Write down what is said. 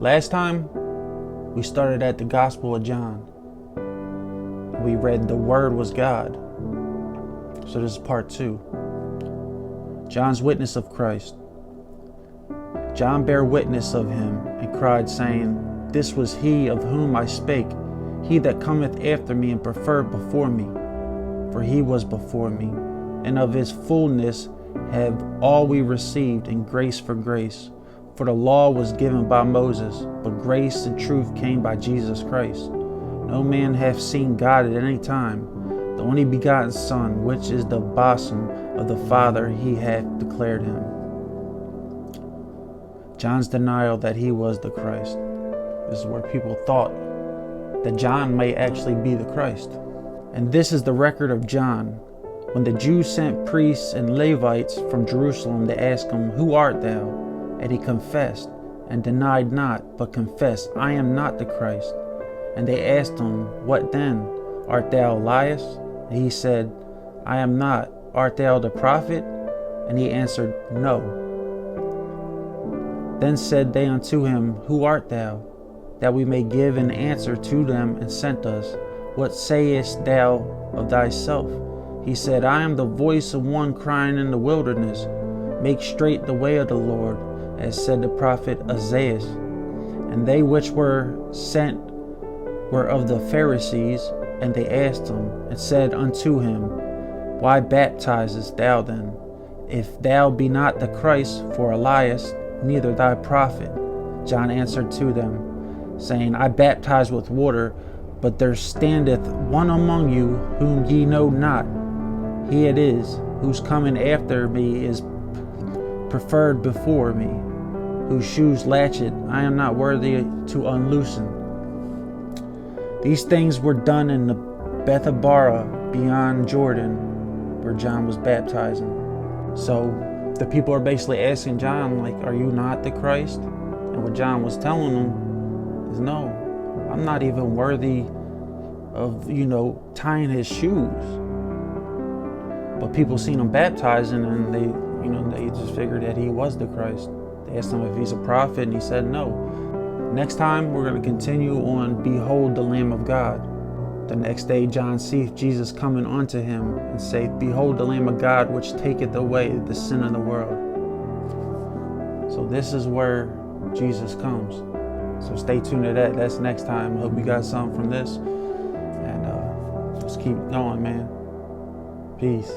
Last time, we started at the Gospel of John. We read the Word was God. So this is part 2. John's witness of Christ. John bare witness of him, and cried, saying, This was he of whom I spake, he that cometh after me, and preferred before me. For he was before me, and of his fullness have all we received, and grace for grace. For the law was given by Moses, but grace and truth came by Jesus Christ. No man hath seen God at any time. The only begotten Son, which is the bosom of the Father, he hath declared him. John's denial that he was the Christ. This is where people thought that John may actually be the Christ. And this is the record of John. When the Jews sent priests and Levites from Jerusalem to ask him, Who art thou? And he confessed, and denied not, but confessed, I am not the Christ. And they asked him, What then? Art thou Elias? And he said, I am not. Art thou the prophet? And he answered, No. Then said they unto him, Who art thou? That we may give an answer to them, and sent us. What sayest thou of thyself? He said, I am the voice of one crying in the wilderness, Make straight the way of the Lord, as said the prophet Isaiah. And they which were sent were of the Pharisees, and they asked him, and said unto him, Why baptizest thou then, if thou be not the Christ? For Elias, neither thy prophet. John answered to them, saying, I baptize with water, but there standeth one among you whom ye know not. He it is, whose coming after me is preferred before me, whose shoes latchet I am not worthy to unloosen. These things were done in the Bethabara beyond Jordan, where John was baptizing. So the people are basically asking John, like, are you not the Christ? And what John was telling them is, no, I'm not even worthy of, tying his shoes. But people seen him baptizing, and they just figured that he was the Christ. They asked him if he's a prophet, and he said no. Next time, we're going to continue on Behold the Lamb of God. The next day, John seeth Jesus coming unto him, and saith, Behold the Lamb of God, which taketh away the sin of the world. So this is where Jesus comes. So stay tuned to that. That's next time. I hope you got something from this. And let's keep going, man. Peace.